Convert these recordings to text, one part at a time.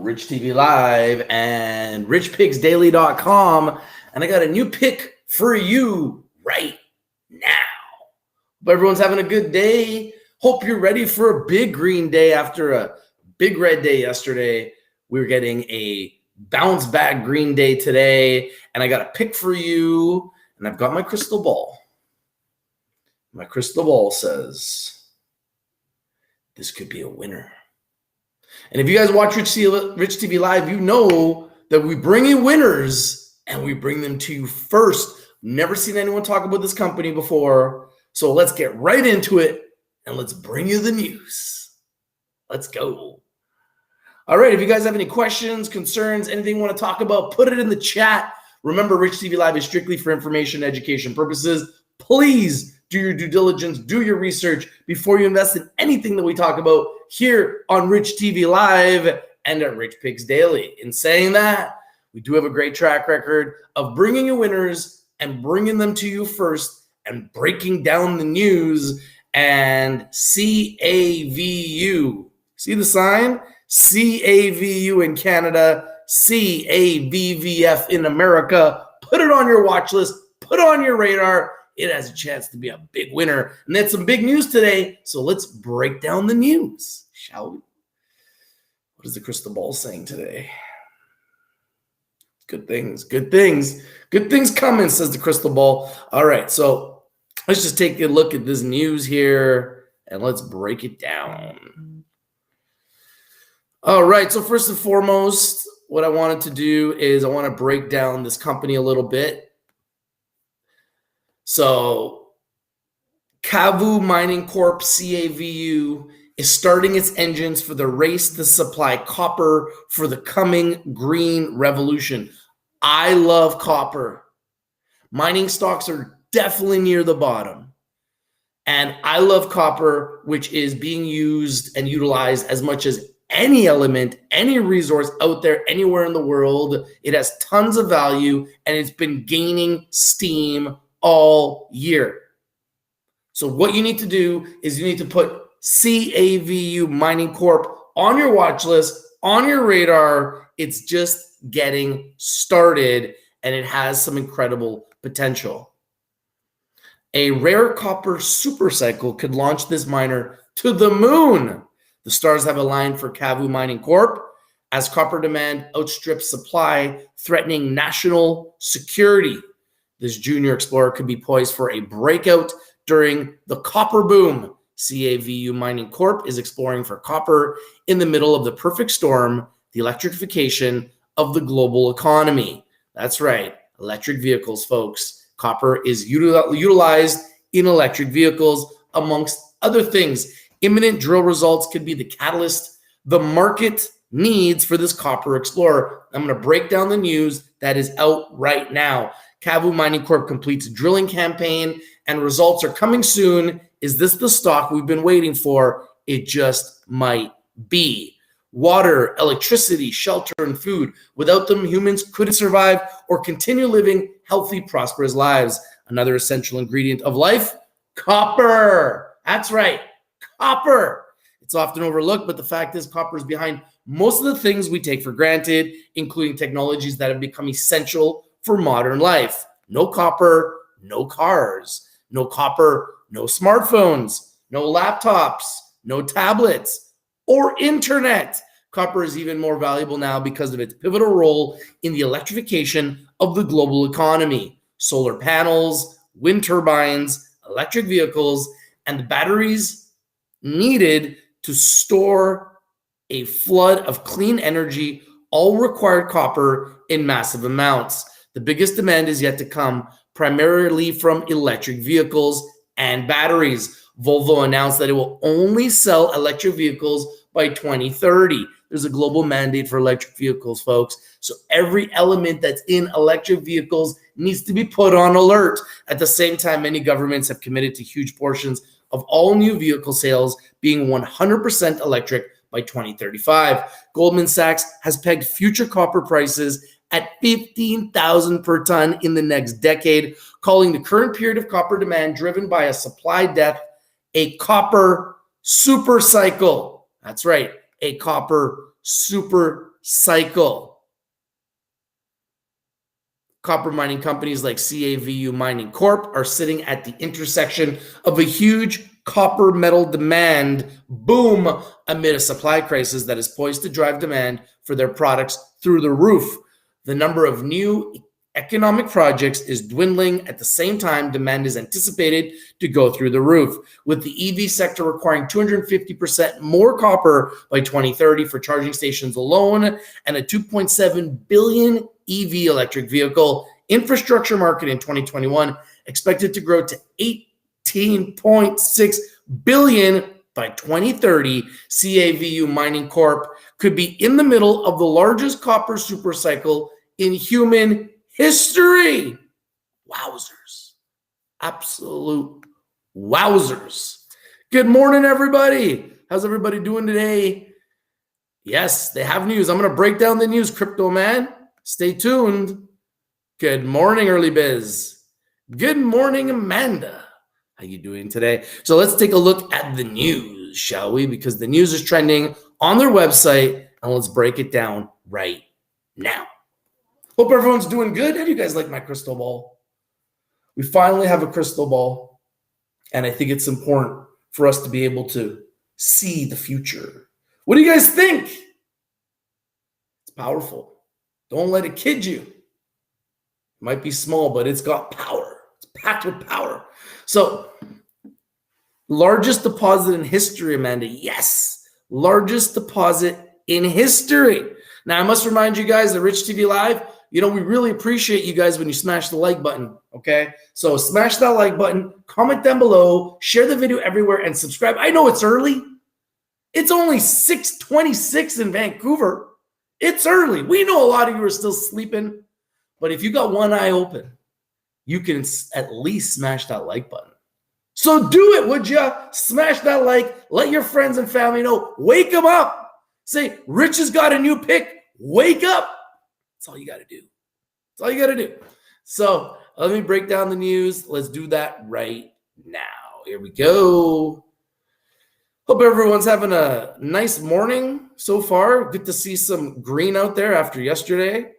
on Rich TV Live and richpigsdaily.com, and I got a new pick for you right now. Hope everyone's having a good day. Hope you're ready for a big green day after a big red day yesterday. We're getting a bounce back green day today, and I got a pick for you, and I've got my crystal ball. My crystal ball says this could be a winner. And if you guys watch Rich TV Live, you know that we bring in winners and we bring them to you first. Never seen anyone talk about this company before. So let's get right into it and let's bring you the news. Let's go. All right, if you guys have any questions, concerns, anything you want to talk about, put it in the chat. Remember, Rich TV Live is strictly for information and education purposes. Please do your due diligence, do your research before you invest in anything that we talk about here on Rich TV Live and at Rich Pigs Daily. In saying that, we do have a great track record of bringing you winners and bringing them to you first and breaking down the news. And CAVU, see the sign? CAVU in Canada, CAVVF in America. Put it on your watch list, put it on your radar. It has a chance to be a big winner. And that's some big news today. So let's break down the news, shall we? What is the crystal ball saying today? Good things, good things. Good things coming, says the crystal ball. All right, so let's just take a look at this news here and let's break it down. All right, so first and foremost, what I wanted to do is I want to break down this company a little bit. So CAVU Mining Corp, CAVU, is starting its engines for the race to supply copper for the coming green revolution. I love copper. Mining stocks are definitely near the bottom. And I love copper, which is being used and utilized as much as any element, any resource out there, anywhere in the world. It has tons of value, and it's been gaining steam all year. So what you need to do is you need to put CAVU Mining Corp on your watch list, on your radar. It's just getting started, and it has some incredible potential. A rare copper supercycle could launch this miner to the moon. The stars have aligned for CAVU Mining Corp as copper demand outstrips supply, threatening national security. This junior explorer could be poised for a breakout during the copper boom. CAVU Mining Corp is exploring for copper in the middle of the perfect storm, the electrification of the global economy. That's right, electric vehicles, folks. Copper is utilized in electric vehicles, amongst other things. Imminent drill results could be the catalyst the market needs for this copper explorer. I'm going to break down the news that is out right now. CAVU Mining Corp completes a drilling campaign and results are coming soon. Is this the stock we've been waiting for? It just might be. Water, electricity, shelter, and food. Without them, humans couldn't survive or continue living healthy, prosperous lives. Another essential ingredient of life, copper. That's right, copper. It's often overlooked, but the fact is copper is behind most of the things we take for granted, including technologies that have become essential for modern life. No copper, no cars. No copper, no smartphones, no laptops, no tablets, or internet. Copper is even more valuable now because of its pivotal role in the electrification of the global economy. Solar panels, wind turbines, electric vehicles, and the batteries needed to store a flood of clean energy all required copper in massive amounts. The biggest demand is yet to come, primarily from electric vehicles and batteries. Volvo announced that it will only sell electric vehicles by 2030. There's a global mandate for electric vehicles, folks. So every element that's in electric vehicles needs to be put on alert. At the same time, many governments have committed to huge portions of all new vehicle sales being 100% electric by 2035. Goldman Sachs has pegged future copper prices at $15,000 per ton in the next decade, calling the current period of copper demand driven by a supply death a copper super cycle. That's right, a copper super cycle. Copper mining companies like CAVU Mining Corp are sitting at the intersection of a huge copper metal demand boom amid a supply crisis that is poised to drive demand for their products through the roof. The number of new economic projects is dwindling. At the same time, demand is anticipated to go through the roof, with the EV sector requiring 250% more copper by 2030 for charging stations alone, and a 2.7 billion EV electric vehicle infrastructure market in 2021 expected to grow to 18.6 billion by 2030. CAVU Mining Corp could be in the middle of the largest copper supercycle in human history. Wowzers. Absolute wowzers. Good morning, everybody. How's everybody doing today? Yes, they have news. I'm going to break down the news, crypto man. Stay tuned. Good morning, Early Biz. Good morning, Amanda. How you doing today? So let's take a look at the news, shall we? Because the news is trending on their website, and let's break it down right now. Hope everyone's doing good. How do you guys like my crystal ball? We finally have a crystal ball, and I think it's important for us to be able to see the future. What do you guys think? It's powerful. Don't let it kid you. It might be small, but it's got power. It's packed with power. So, largest deposit in history, Amanda. Yes, largest deposit in history. Now, I must remind you guys that Rich TV Live, we really appreciate you guys when you smash the like button, okay? So smash that like button, comment down below, share the video everywhere, and subscribe. I know it's early. It's only 6:26 in Vancouver. It's early. We know a lot of you are still sleeping, but if you got one eye open, you can at least smash that like button. So do it, would you? Smash that like. Let your friends and family know. Wake them up. Say, Rich has got a new pick. Wake up. That's all you got to do. That's all you got to do. So let me break down the news. Let's do that right now. Here we go. Hope everyone's having a nice morning so far. Good to see some green out there after yesterday.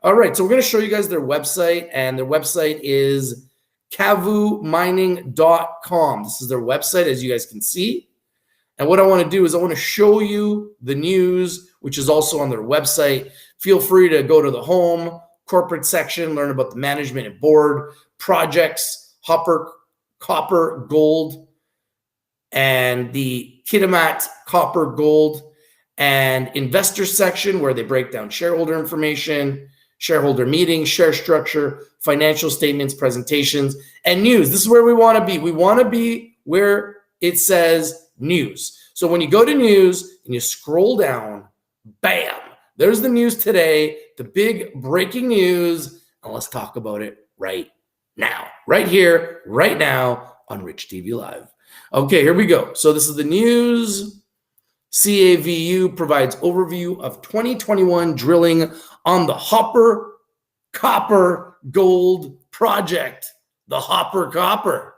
All right, so we're going to show you guys their website, and their website is CAVUmining.com. This is their website, as you guys can see. And what I want to do is I want to show you the news, which is also on their website. Feel free to go to the home, corporate section, learn about the management and board, projects, copper, gold, and the Kitimat copper, gold, and investor section where they break down shareholder information, shareholder meetings, share structure, financial statements, presentations, and news. This is where we want to be. We want to be where it says news. So when you go to news and you scroll down, bam, there's the news today, the big breaking news, and let's talk about it right now, right here, right now on Rich TV Live. Okay, here we go. So this is the news. CAVU provides overview of 2021 drilling on the Hopper Copper Gold Project. The Hopper Copper.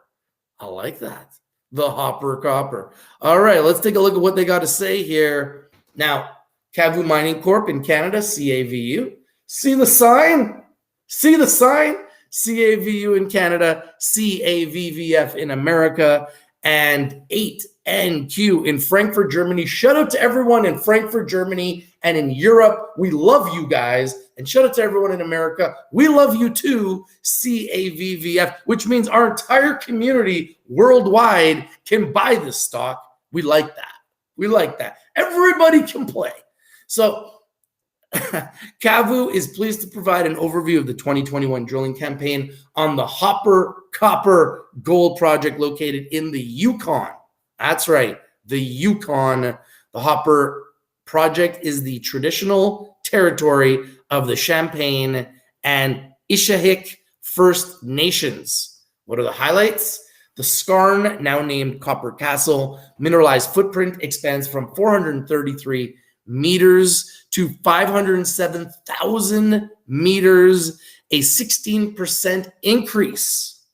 I like that. The Hopper Copper. All right, let's take a look at what they got to say here. Now, CAVU Mining Corp in Canada, CAVU. See the sign? See the sign? CAVU in Canada, CAVVF in America, and 8NQ in Frankfurt, Germany. Shout out to everyone in Frankfurt, Germany, and in Europe. We love you guys. And shout out to everyone in America. We love you too, CAVVF, which means our entire community worldwide can buy this stock. We like that. We like that. Everybody can play. So CAVU is pleased to provide an overview of the 2021 drilling campaign on the Hopper Copper Gold Project located in the Yukon. That's right, the Yukon. The Hopper Project is the traditional territory of the Champagne and Aishihik First Nations. What are the highlights? The skarn, now named Copper Castle, mineralized footprint expands from 433 meters to 507,000 meters, a 16% increase.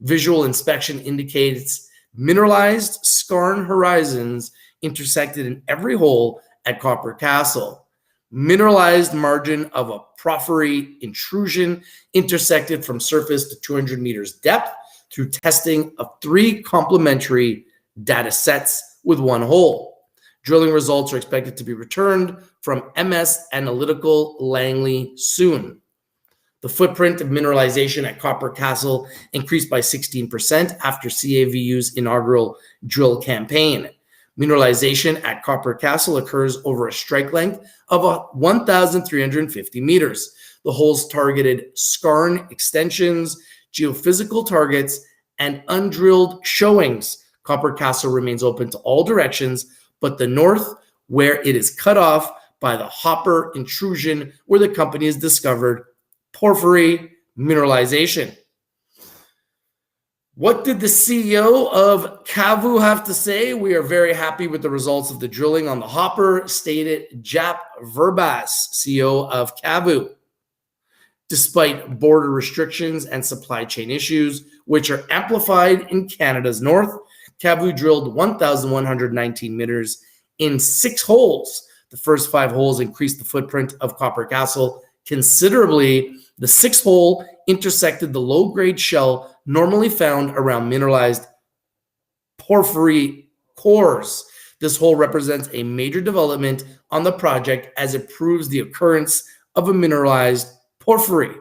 Visual inspection indicates mineralized skarn horizons intersected in every hole at Copper Castle. mineralized margin of a porphyry intrusion intersected from surface to 200 meters depth through testing of 3 complementary data sets with 1 hole. Drilling results are expected to be returned from MS Analytical Langley soon. The footprint of mineralization at Copper Castle increased by 16% after CAVU's inaugural drill campaign. Mineralization at Copper Castle occurs over a strike length of 1,350 meters. The holes targeted skarn extensions, geophysical targets, and undrilled showings. Copper Castle remains open to all directions, but the north, where it is cut off by the Hopper intrusion, where the company has discovered porphyry mineralization. What did the CEO of CAVU have to say? We are very happy with the results of the drilling on the Hopper, stated Jap Verbas, CEO of CAVU. Despite border restrictions and supply chain issues, which are amplified in Canada's north, CAVU drilled 1,119 meters in 6 holes. The first 5 holes increased the footprint of Copper Castle considerably. The 6th hole intersected the low-grade shell normally found around mineralized porphyry cores. This hole represents a major development on the project as it proves the occurrence of a mineralized porphyry.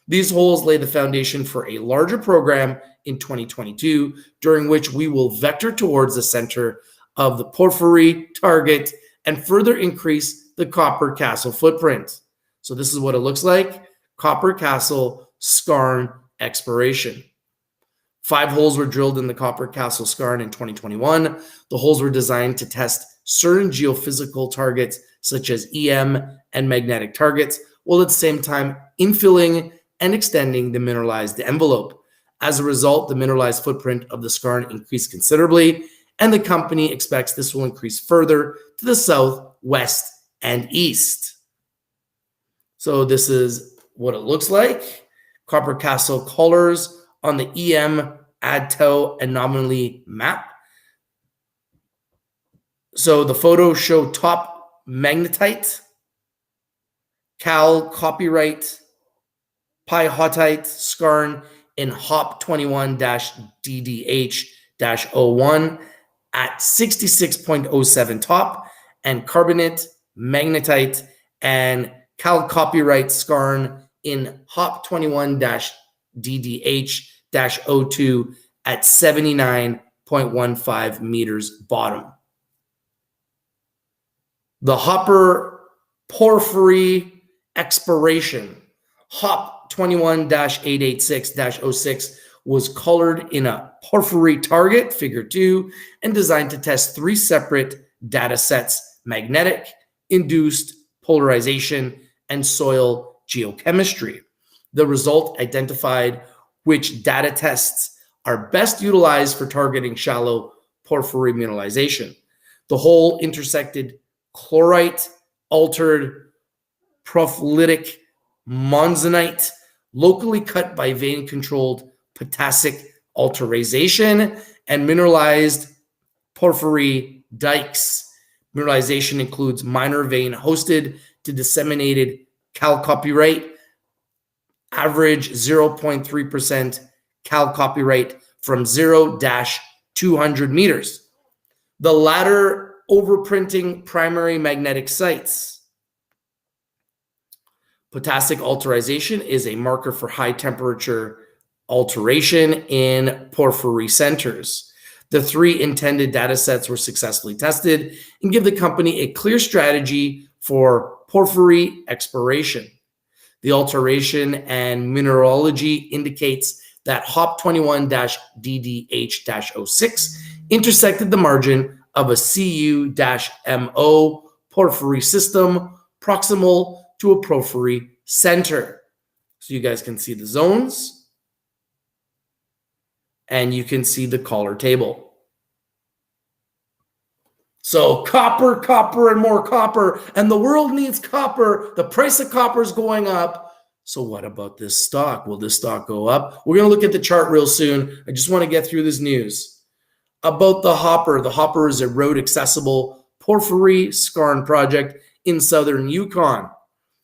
These holes lay the foundation for a larger program in 2022, during which we will vector towards the center of the porphyry target and further increase the Copper Castle footprint. So this is what it looks like. Copper Castle skarn exploration. 5 holes were drilled in the Copper Castle skarn in 2021. The holes were designed to test certain geophysical targets such as EM and magnetic targets, while at the same time infilling and extending the mineralized envelope. As a result, the mineralized footprint of the skarn increased considerably, and the company expects this will increase further to the south, west, and east. So this is what it looks like. Copper Castle colors on the EM ADTO anomaly map. So the photos show top magnetite, cal copyright, pyrrhotite skarn in HOP 21-DDH-01 at 66.07 top, and carbonate, magnetite, and cal copyright skarn in HOP 21-DDH-02 at 79.15 meters bottom. The Hopper porphyry exploration, HOP 21-886-06, was colored in a porphyry target, figure 2, and designed to test 3 separate data sets: magnetic, induced polarization, and soil geochemistry. The result identified which data tests are best utilized for targeting shallow porphyry mineralization. The hole intersected chlorite, altered porphyritic monzonite, locally cut by vein-controlled potassic alteration, and mineralized porphyry dikes. Mineralization includes minor vein hosted to disseminated calcopyrite, average 0.3% calcopyrite from 0-200 meters. The latter overprinting primary magnetic sites. Potassic alteration is a marker for high temperature alteration in porphyry centers. The 3 intended data sets were successfully tested and give the company a clear strategy for porphyry exploration. The alteration and mineralogy indicates that HOP 21-DDH-06 intersected the margin of a CU-MO porphyry system proximal to a porphyry center. So you guys can see the zones, and you can see the collar table. So copper, copper, and more copper, and the world needs copper. The price of copper is going up. So what about this stock? Will this stock go up? We're going to look at the chart real soon. I just want to get through this news. About the Hopper. The Hopper is a road accessible porphyry skarn project in southern Yukon.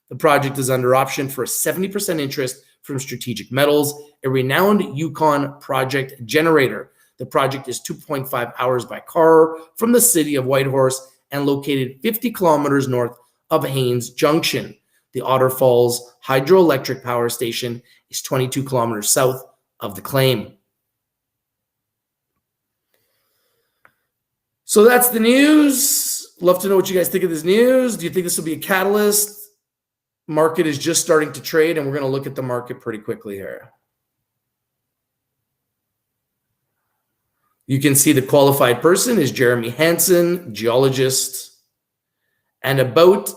The project is under option for a 70% interest from Strategic Metals, a renowned Yukon project generator. The project is 2.5 hours by car from the city of Whitehorse and located 50 kilometers north of Haines Junction. The Otter Falls Hydroelectric Power Station is 22 kilometers south of the claim. So that's the news. Love to know what you guys think of this news. Do you think this will be a catalyst? Market is just starting to trade, and we're going to look at the market pretty quickly here. You can see the qualified person is Jeremy Hansen, geologist. And about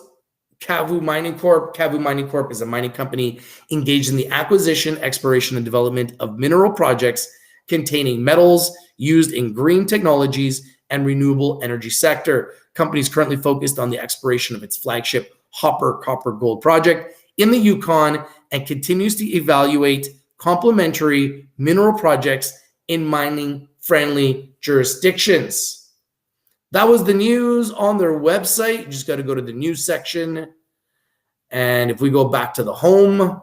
CAVU Mining Corp. CAVU Mining Corp is a mining company engaged in the acquisition, exploration, and development of mineral projects containing metals used in green technologies and renewable energy sector. Company is currently focused on the exploration of its flagship Hopper Copper Gold project in the Yukon and continues to evaluate complementary mineral projects in mining-friendly jurisdictions. That was the news on their website. You just got to go to the news section. And if we go back to the home,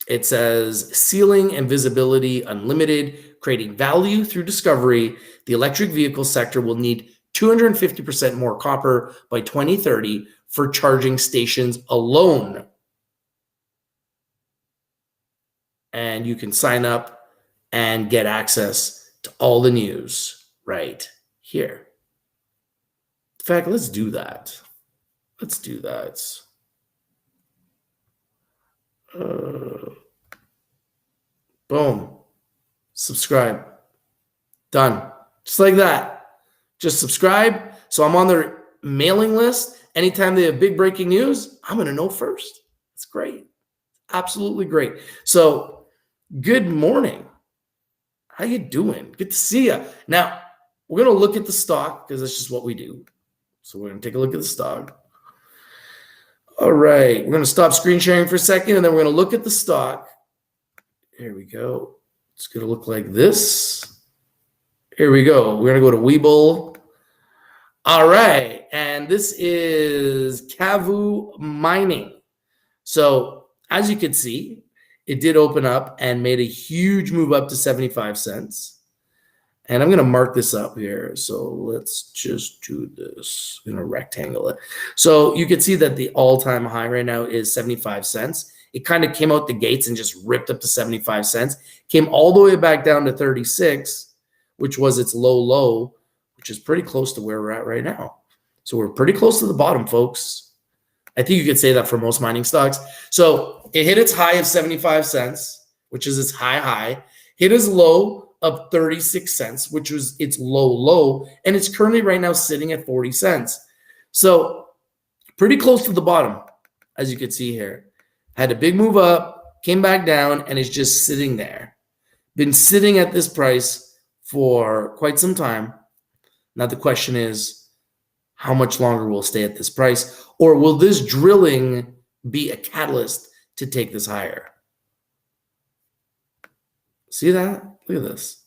it says ceiling and visibility unlimited, creating value through discovery. The electric vehicle sector will need 250% more copper by 2030 for charging stations alone. And you can sign up and get access to all the news right here. In fact, let's do that. Let's do that. Boom. Subscribe. Done. Just like that. Just subscribe. So I'm on their mailing list. Anytime they have big breaking news, I'm going to know first. It's great. Absolutely great. So good morning. How you doing? Good to see you. Now, we're going to look at the stock because that's just what we do. So we're going to take a look at the stock. All right. We're going to stop screen sharing for a second, and then we're going to look at the stock. Here we go. It's going to look like this. Here we go. We're going to go to Webull. All right. And this is CAVU Mining. So as you can see, it did open up and made a huge move up to 75 cents. And I'm going to mark this up here. So let's just do this. I'm going to rectangle it. So you can see that the all-time high right now is 75 cents. It kind of came out the gates and just ripped up to 75 cents. Came all the way back down to 36, which was its low, which is pretty close to where we're at right now. So we're pretty close to the bottom, folks. I think you could say that for most mining stocks. So it hit its high of 75 cents, which is its high, hit its low of 36 cents, which was its low, and it's currently right now sitting at 40 cents. So pretty close to the bottom, as you can see here. Had a big move up, came back down, and is just sitting there. Been sitting at this price for quite some time. Now the question is, how much longer will it stay at this price? Or will this drilling be a catalyst to take this higher? See that? Look at this.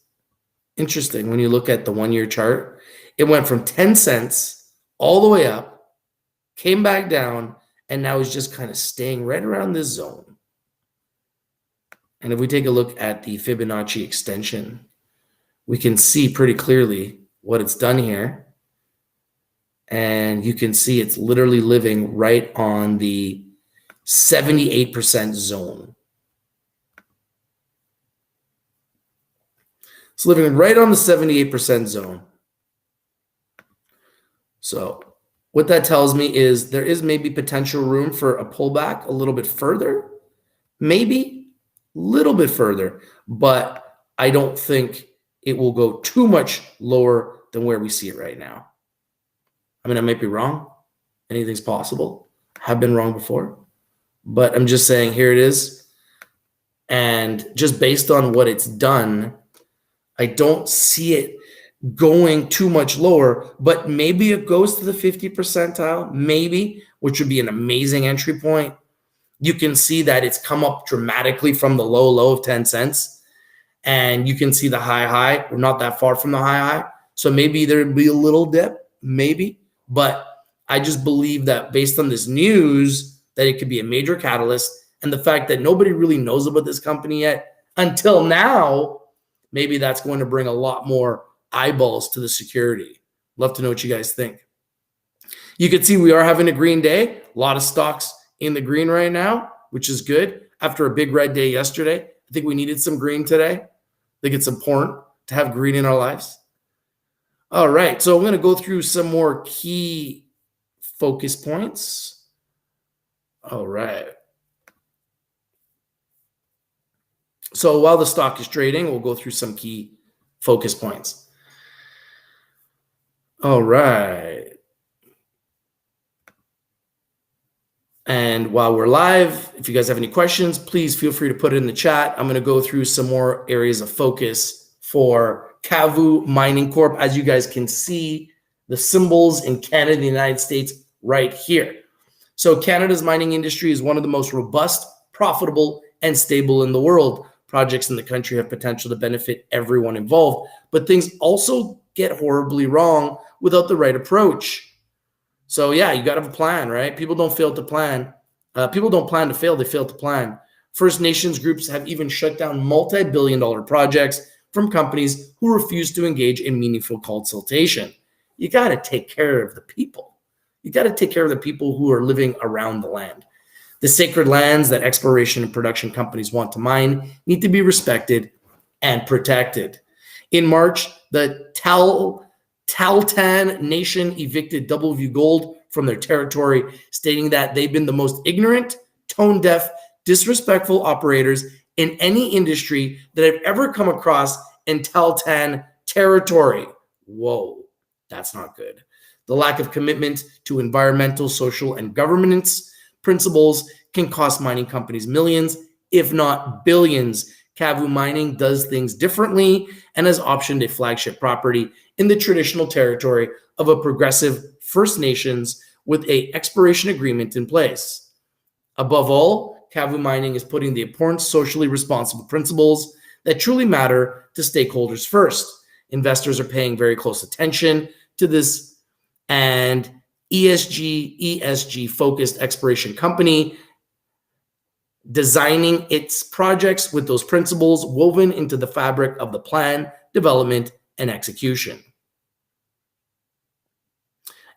Interesting. When you look at the 1-year chart, it went from 10 cents all the way up, came back down, and now is just kind of staying right around this zone. And if we take a look at the Fibonacci extension, we can see pretty clearly what it's done here. And you can see it's literally living right on the 78% zone. It's living right on the 78% zone. So what that tells me is there is maybe potential room for a pullback a little bit further, maybe a little bit further, but I don't think it will go too much lower than where we see it right now. I mean, I might be wrong. Anything's possible. Have been wrong before. But I'm just saying, here it is. And just based on what it's done, I don't see it going too much lower. But maybe it goes to the 50th percentile, maybe, which would be an amazing entry point. You can see that it's come up dramatically from the low of 10 cents. And you can see the high. We're not that far from the high. So maybe there'd be a little dip. maybe, but I just believe that based on this news, that it could be a major catalyst. And the fact that nobody really knows about this company yet until now, maybe that's going to bring a lot more eyeballs to the security. Love to know what you guys think. You can see we are having a green day. A lot of stocks in the green right now, which is good. After a big red day yesterday, I think we needed some green today. I think it's important to have green in our lives. All right, so I'm going to go through some more key focus points. All right. So while the stock is trading, we'll go through some key focus points. All right. And while we're live, if you guys have any questions, please feel free to put it in the chat. I'm going to go through some more areas of focus for CAVU Mining Corp. As you guys can see, the symbols in Canada and the United States right here. So Canada's mining industry is one of the most robust, profitable, and stable in the world. Projects in the country have potential to benefit everyone involved, but things also get horribly wrong without the right approach. So yeah, you got to have a plan, right? People don't fail to plan. People don't plan to fail, they fail to plan. First Nations groups have even shut down multi-billion-dollar projects from companies who refuse to engage in meaningful consultation. You got to take care of the people. You got to take care of the people who are living around the land. The sacred lands that exploration and production companies want to mine need to be respected and protected. In March, the Tahltan Nation evicted WV Gold from their territory, stating that they've been the most ignorant, tone-deaf, disrespectful operators in any industry that I've ever come across in Tahltan territory. Whoa, that's not good. The lack of commitment to environmental, social, and governance principles can cost mining companies millions, if not billions. CAVU Mining does things differently and has optioned a flagship property in the traditional territory of a progressive First Nations with an exploration agreement in place. Above all, CAVU Mining is putting the important socially responsible principles that truly matter to stakeholders first. Investors are paying very close attention to this, and ESG-focused exploration company designing its projects with those principles woven into the fabric of the plan, development, and execution.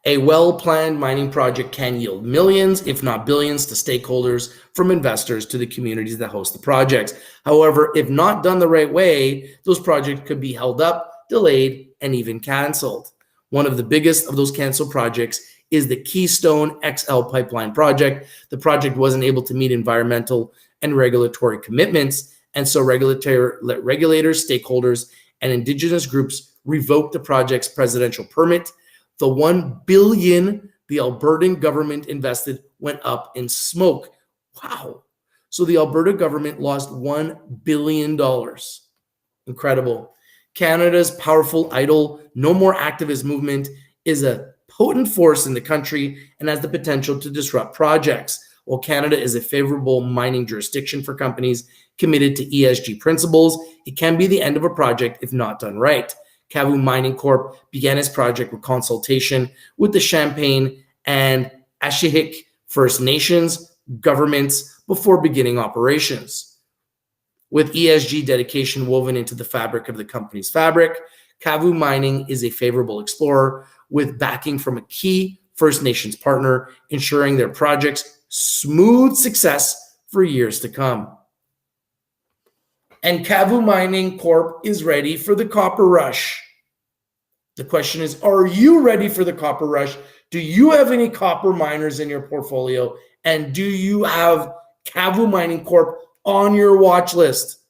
A well-planned mining project can yield millions, if not billions, to stakeholders, from investors to the communities that host the projects. However, if not done the right way, those projects could be held up, delayed, and even canceled. One of the biggest of those canceled projects is the Keystone XL pipeline project. The project wasn't able to meet environmental and regulatory commitments, and so regulators, stakeholders, and Indigenous groups revoked the project's presidential permit. The $1 billion the Albertan government invested went up in smoke. Wow. So the Alberta government lost $1 billion. Incredible. Canada's powerful idol, No More Activist movement is a potent force in the country and has the potential to disrupt projects. While Canada is a favorable mining jurisdiction for companies committed to ESG principles, it can be the end of a project if not done right. CAVU Mining Corp began its project with consultation with the Champagne and Aishihik First Nations governments before beginning operations. With ESG dedication woven into the fabric of the company's fabric, CAVU Mining is a favorable explorer with backing from a key First Nations partner, ensuring their project's smooth success for years to come. And CAVU Mining Corp is ready for the copper rush. The question is, are you ready for the copper rush? Do you have any copper miners in your portfolio? And do you have CAVU Mining Corp on your watch list?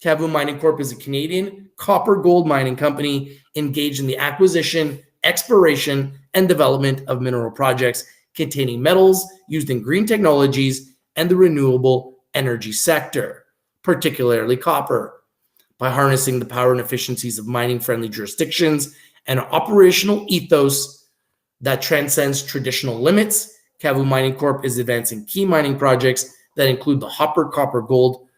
CAVU Mining Corp is a Canadian copper gold mining company engaged in the acquisition, exploration, and development of mineral projects containing metals used in green technologies and the renewable energy sector, particularly copper. By harnessing the power and efficiencies of mining-friendly jurisdictions and an operational ethos that transcends traditional limits, CAVU Mining Corp is advancing key mining projects that include the Hopper Copper Gold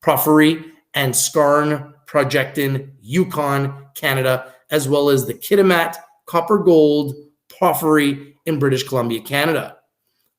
Porphyry and Skarn project in Yukon, Canada, as well as the Kitimat copper gold porphyry in British Columbia, Canada.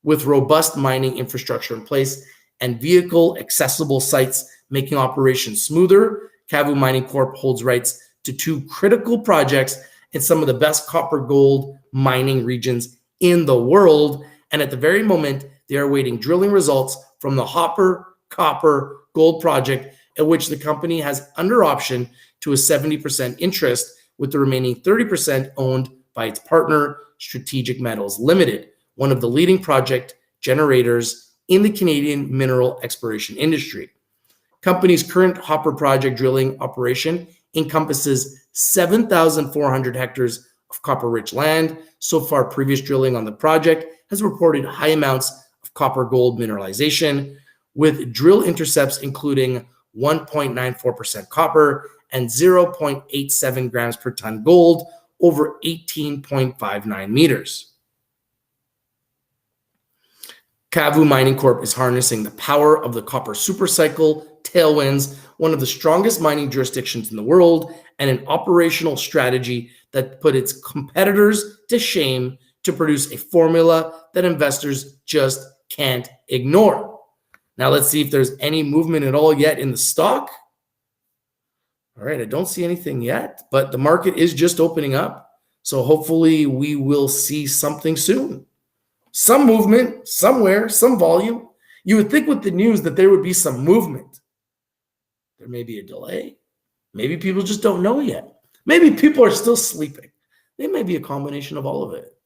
With robust mining infrastructure in place and vehicle accessible sites making operations smoother, CAVU Mining Corp holds rights to 2 critical projects in some of the best copper gold mining regions in the world. And at the very moment, they are awaiting drilling results from the Hopper Copper Gold Project, at which the company has under option to a 70% interest, with the remaining 30% owned by its partner, Strategic Metals Limited, one of the leading project generators in the Canadian mineral exploration industry. Company's current Hopper project drilling operation encompasses 7,400 hectares of copper-rich land. So far, previous drilling on the project has reported high amounts of copper-gold mineralization, with drill intercepts including 1.94% copper and 0.87 grams per ton gold over 18.59 meters. CAVU Mining Corp is harnessing the power of the copper supercycle tailwinds, one of the strongest mining jurisdictions in the world, and an operational strategy that put its competitors to shame to produce a formula that investors just can't ignore. Now let's see if there's any movement at all yet in the stock. All right, I don't see anything yet, but the market is just opening up. So hopefully we will see something soon. Some movement somewhere, some volume. You would think with the news that there would be some movement. There may be a delay. Maybe people just don't know yet. Maybe people are still sleeping. It may be a combination of all of it.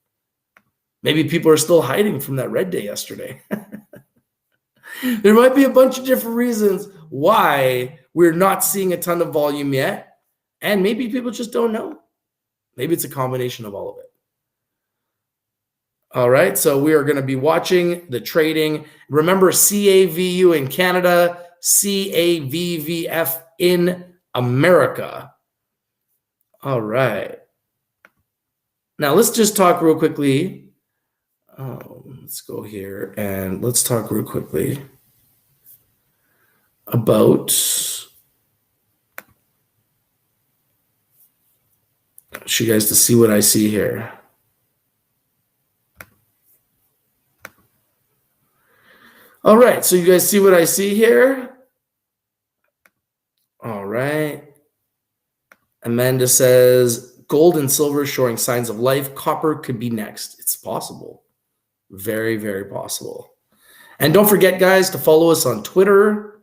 Maybe people are still hiding from that red day yesterday. There might be a bunch of different reasons why we're not seeing a ton of volume yet. And maybe people just don't know. Maybe it's a combination of all of it. All right, so we are going to be watching the trading. Remember, CAVU in Canada, CAVVF in America. All right. Now let's just talk real quickly. Let's go here and let's talk real quickly about I want you guys to see what I see here. All right, so you guys see what I see here? All right. Amanda says, gold and silver showing signs of life. Copper could be next. It's possible. Very, very possible. And don't forget, guys, to follow us on Twitter,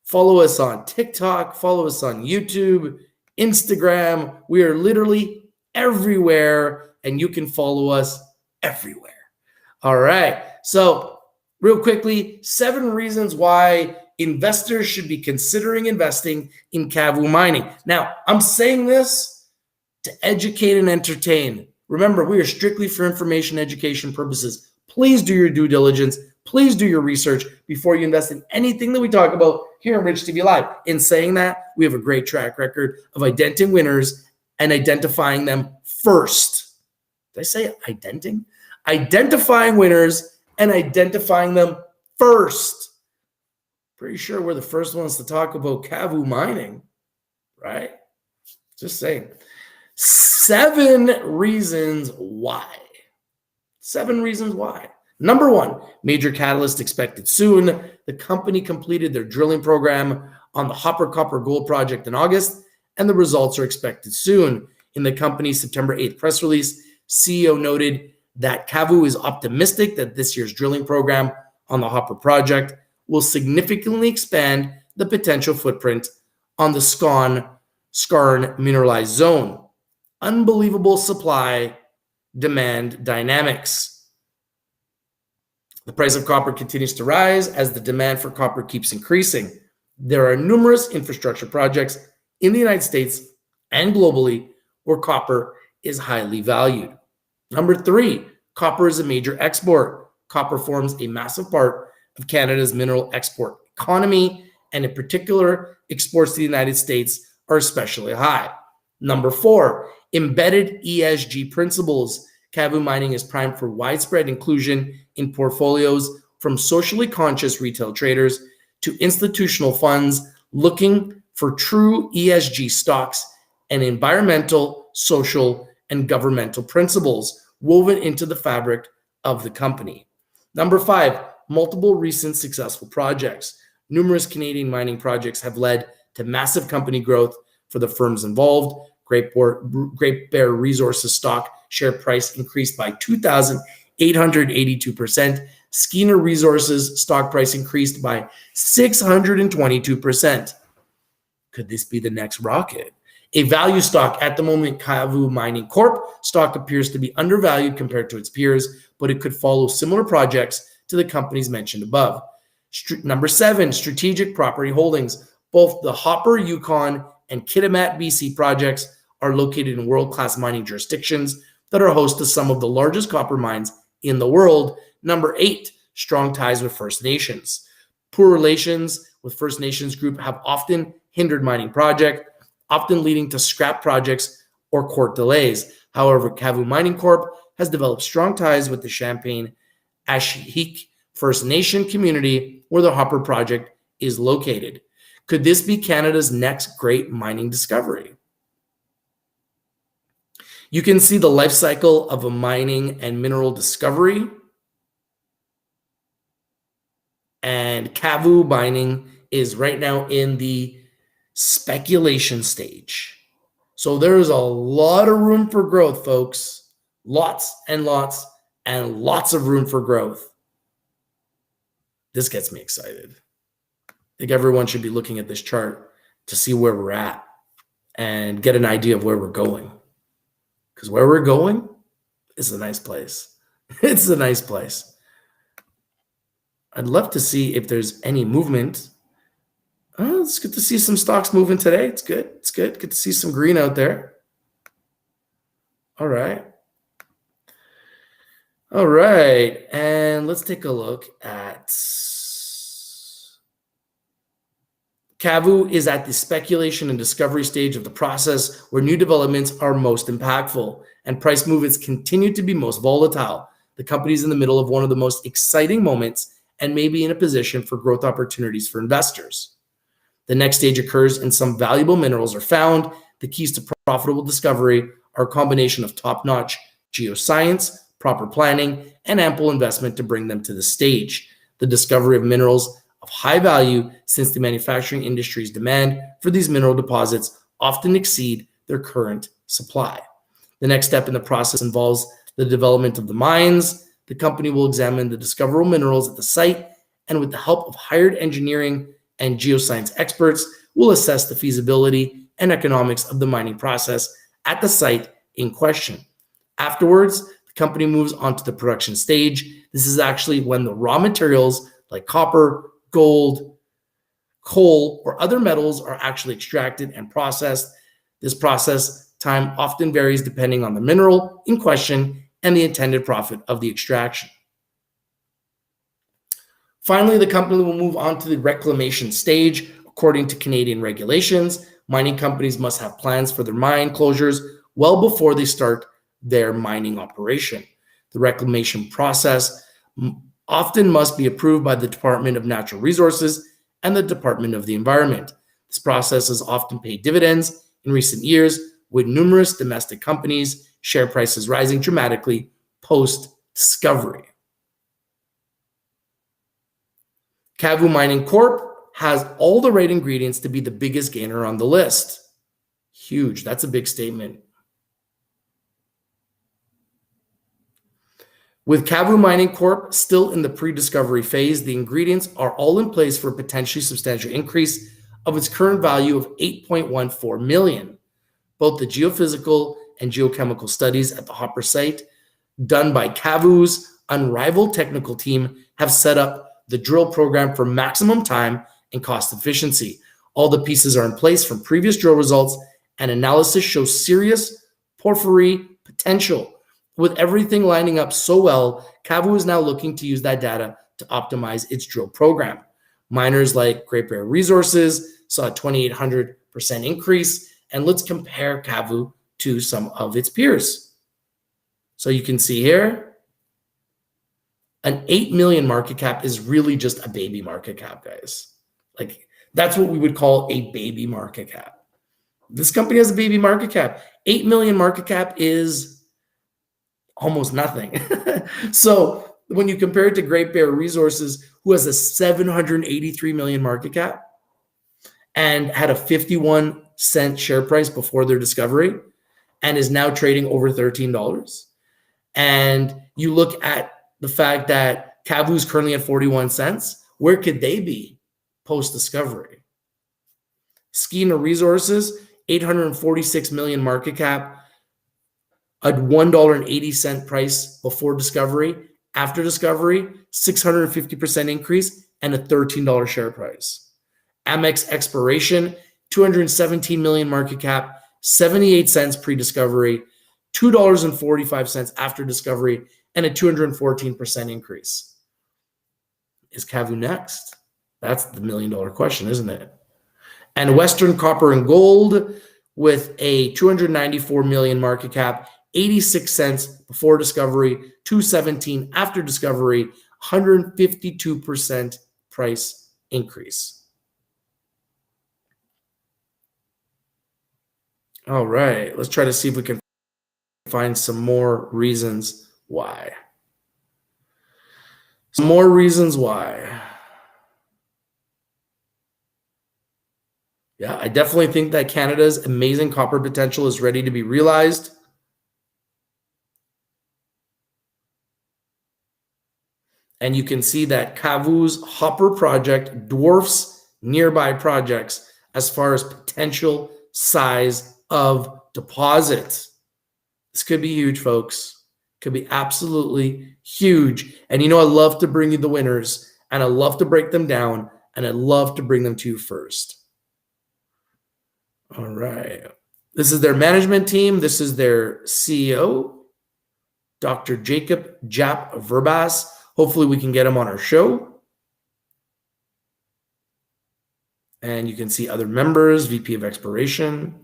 follow us on TikTok, follow us on YouTube, Instagram. We are literally everywhere, and you can follow us everywhere. All right. So real quickly, 7 reasons why investors should be considering investing in CAVU Mining. Now, I'm saying this to educate and entertain. Remember, we are strictly for information education purposes. Please do your due diligence. Please do your research before you invest in anything that we talk about here on Rich TV Live. In saying that, we have a great track record of identifying winners and identifying them first. Did I say identing? Identifying winners and identifying them first. Pretty sure we're the first ones to talk about CAVU mining, right? Just saying. 7 reasons why. 7 reasons why. Number 1, major catalyst expected soon. The company completed their drilling program on the Hopper Copper Gold Project in August, and the results are expected soon. In the company's September 8th press release, CEO noted that CAVU is optimistic that this year's drilling program on the Hopper project will significantly expand the potential footprint on the skarn mineralized zone. Unbelievable supply-demand dynamics. The price of copper continues to rise as the demand for copper keeps increasing. There are numerous infrastructure projects in the United States and globally where copper is highly valued. Number 3, copper is a major export. Copper forms a massive part of Canada's mineral export economy, and in particular, exports to the United States are especially high. Number 4, embedded ESG principles. CAVU Mining is primed for widespread inclusion in portfolios from socially conscious retail traders to institutional funds looking for true ESG stocks and environmental, social, and governmental principles woven into the fabric of the company. Number 5, multiple recent successful projects. Numerous Canadian mining projects have led to massive company growth for the firms involved. Great Bear Resources stock share price increased by 2,882%. Skeena Resources stock price increased by 622%. Could this be the next rocket? A value stock at the moment, CAVU Mining Corp stock appears to be undervalued compared to its peers, but it could follow similar projects to the companies mentioned above. Number 7, strategic property holdings. Both the Hopper, Yukon, and Kitimat, BC projects are located in world-class mining jurisdictions that are host to some of the largest copper mines in the world. Number 8, strong ties with First Nations. Poor relations with First Nations group have often hindered mining projects, often leading to scrap projects or court delays. However, CAVU Mining Corp has developed strong ties with the Champagne Aishihik First Nation community where the Hopper project is located. Could this be Canada's next great mining discovery? You can see the life cycle of a mining and mineral discovery. And CAVU mining is right now in the speculation stage. So there's a lot of room for growth, folks. Lots and lots and lots of room for growth. This gets me excited. I think everyone should be looking at this chart to see where we're at and get an idea of where we're going. Because where we're going is a nice place. It's a nice place. I'd love to see if there's any movement. Oh, it's good to see some stocks moving today. It's good. It's good. Good to see some green out there. All right. All right. And let's take a look at CAVU is at the speculation and discovery stage of the process where new developments are most impactful and price movements continue to be most volatile. The company is in the middle of one of the most exciting moments and may be in a position for growth opportunities for investors. The next stage occurs and some valuable minerals are found. The keys to profitable discovery are a combination of top-notch geoscience, proper planning, and ample investment to bring them to the stage. The discovery of minerals of high value, since the manufacturing industry's demand for these mineral deposits often exceed their current supply. The next step in the process involves the development of the mines. The company will examine the discoverable minerals at the site and with the help of hired engineering and geoscience experts will assess the feasibility and economics of the mining process at the site in question. Afterwards, the company moves on to the production stage. This is actually when the raw materials like copper, gold, coal, or other metals are actually extracted and processed. This process time often varies depending on the mineral in question and the intended profit of the extraction. Finally, the company will move on to the reclamation stage. According to Canadian regulations, mining companies must have plans for their mine closures well before they start their mining operation. The reclamation process often must be approved by the Department of Natural Resources and the Department of the Environment. This process has often paid dividends in recent years, with numerous domestic companies' share prices rising dramatically post-discovery. CAVU Mining Corp has all the right ingredients to be the biggest gainer on the list. Huge. That's a big statement. With CAVU Mining Corp still in the pre-discovery phase, the ingredients are all in place for a potentially substantial increase of its current value of $8.14 million. Both the geophysical and geochemical studies at the Hopper site, done by CAVU's unrivaled technical team, have set up the drill program for maximum time and cost efficiency. All the pieces are in place from previous drill results, and analysis shows serious porphyry potential. With everything lining up so well, CAVU is now looking to use that data to optimize its drill program. Miners like Great Bear Resources saw a 2,800% increase, and let's compare CAVU to some of its peers. So you can see here, an 8 million market cap is really just a baby market cap, guys. Like, that's what we would call a baby market cap. This company has a baby market cap. 8 million market cap is almost nothing. So when you compare it to Great Bear Resources, who has a 783 million market cap and had a 51-cent share price before their discovery and is now trading over $13. And you look at the fact that CAVU is currently at 41 cents, where could they be post-discovery? Skeena Resources, 846 million market cap, a $1.80 price before discovery. After discovery, 650% increase and a $13 share price. Amex Exploration, 217 million market cap, 78 cents pre-discovery, $2.45 after discovery, and a 214% increase. Is CAVU next? That's the million-dollar question, isn't it? And Western Copper and Gold with a 294 million market cap, 86 cents before discovery, 217 after discovery, 152% price increase. All right, let's try to see if we can find some more reasons why. Some more reasons why. Yeah, I definitely think that Canada's amazing copper potential is ready to be realized. And you can see that CAVU's Hopper project dwarfs nearby projects as far as potential size of deposits. This could be huge, folks. Could be absolutely huge. And you know, I love to bring you the winners, and I love to break them down, and I love to bring them to you first. All right. This is their management team. This is their CEO, Dr. Jacob Jap Verbas. Hopefully we can get him on our show. And you can see other members, VP of Exploration,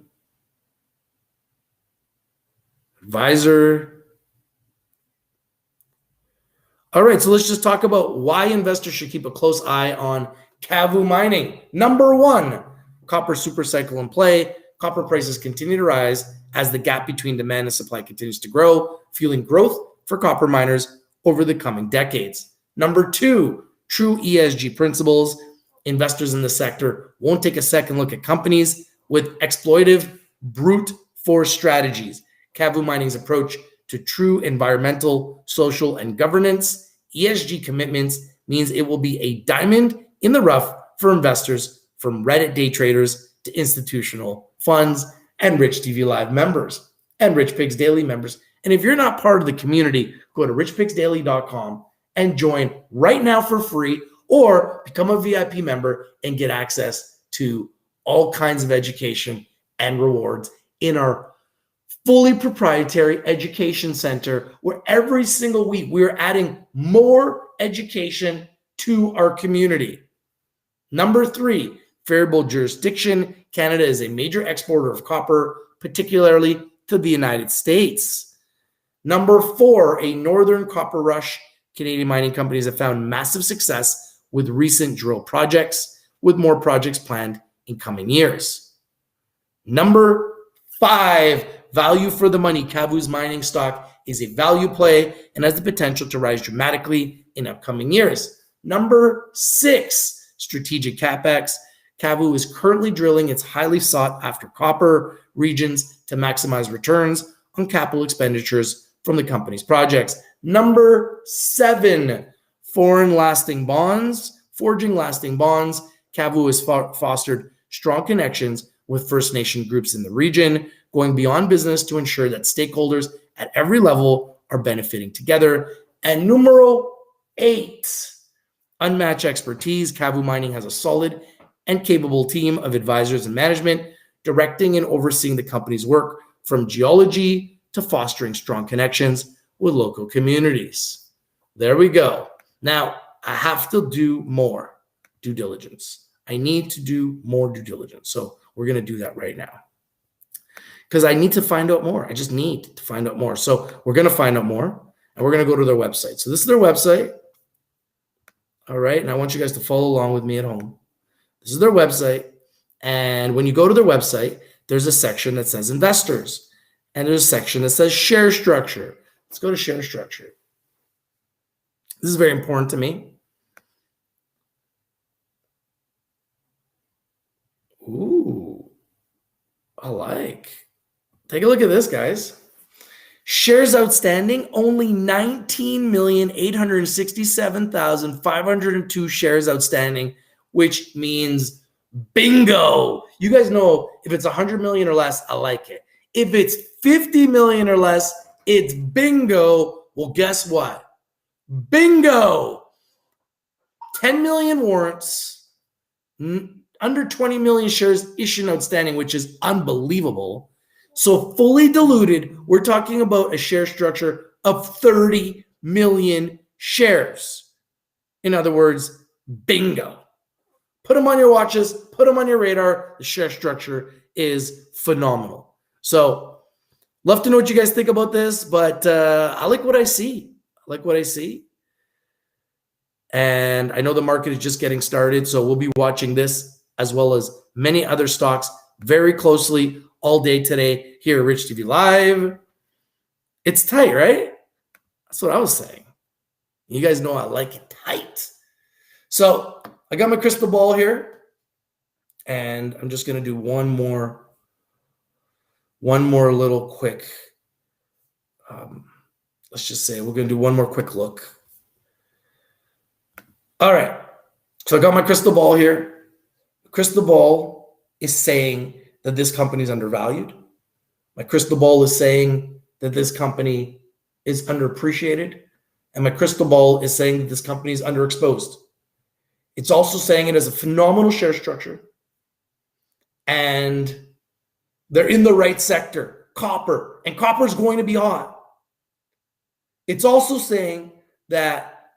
advisor. All right, so let's just talk about why investors should keep a close eye on CAVU Mining. Number one, copper supercycle in play. Copper prices continue to rise as the gap between demand and supply continues to grow, fueling growth for copper miners over the coming decades. Number two, true ESG principles. Investors in the sector won't take a second look at companies with exploitive brute force strategies. CAVU Mining's approach to true environmental, social, and governance ESG commitments means it will be a diamond in the rough for investors, from Reddit day traders to institutional funds and Rich TV Live members and Rich Pigs Daily members. And if you're not part of the community, go to richpigsdaily.com and join right now for free, or become a VIP member and get access to all kinds of education and rewards in our fully proprietary education center, where every single week we are adding more education to our community. Number three, favorable jurisdiction. Canada is a major exporter of copper, particularly to the United States. Number four, a northern copper rush. Canadian mining companies have found massive success with recent drill projects, with more projects planned in coming years. Number five, value for the money. CAVU's mining stock is a value play and has the potential to rise dramatically in upcoming years. Number six, strategic capex. CAVU is currently drilling its highly sought after copper regions to maximize returns on capital expenditures from the company's projects. Number seven, forging lasting bonds. CAVU has fostered strong connections with First Nation groups in the region, going beyond business to ensure that stakeholders at every level are benefiting together. And numero eight, unmatched expertise. CAVU Mining has a solid and capable team of advisors and management directing and overseeing the company's work, from geology to fostering strong connections with local communities. There we go. Now, I have to do more due diligence. I need to do more due diligence. So we're going to do that right now, because I need to find out more. I just need to find out more. So we're going to find out more, and we're going to go to their website. So this is their website. All right. And I want you guys to follow along with me at home. This is their website. And when you go to their website, there's a section that says investors, and there's a section that says share structure. Let's go to share structure. This is very important to me. Ooh, I like. Take a look at this, guys. Shares outstanding, only 19,867,502 shares outstanding, which means bingo. You guys know if it's 100 million or less, I like it. If it's 50 million or less, it's bingo. Well, guess what? Bingo. 10 million warrants, under 20 million shares issued and outstanding, which is unbelievable. So fully diluted, we're talking about a share structure of 30 million shares. In other words, bingo. Put them on your watches, put them on your radar. The share structure is phenomenal. So love to know what you guys think about this, but I like what I see. And I know the market is just getting started, so we'll be watching this as well as many other stocks very closely all day today here at Rich TV Live. It's tight, right? That's what I was saying. You guys know I like it tight. So I got my crystal ball here, and I'm just going to do one more little quick. Let's just say we're going to do one more quick look. All right. So I got my crystal ball here. The crystal ball is saying that this company is undervalued. My crystal ball is saying that this company is underappreciated. And my crystal ball is saying that this company is underexposed. It's also saying it has a phenomenal share structure. And they're in the right sector, copper. And copper is going to be hot. It's also saying that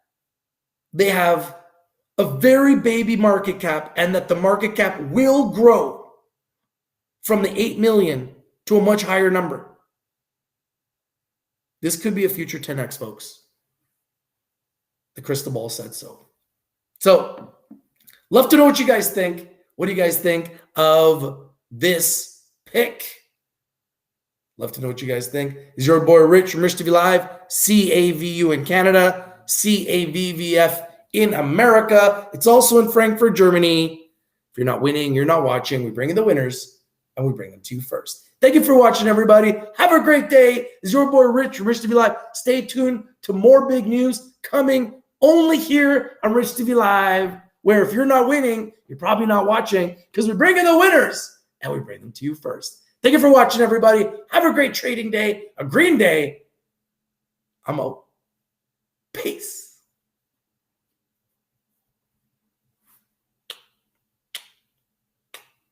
they have a very baby market cap and that the market cap will grow from the 8 million to a much higher number. This could be a future 10x, folks. The crystal ball said so. So, love to know what you guys think. What do you guys think of this pick? Love to know what you guys think. This is your boy Rich from Rich TV Live, CAVU in Canada, CAVVF in America. It's also in Frankfurt, Germany. If you're not winning, you're not watching. We bring in the winners, and we bring them to you first. Thank you for watching, everybody. Have a great day. This is your boy Rich from Rich TV Live. Stay tuned to more big news coming only here on Rich TV Live, where if you're not winning, you're probably not watching, because we bring in the winners, and we bring them to you first. Thank you for watching, everybody. Have a great trading day, a green day. I'm out. Peace.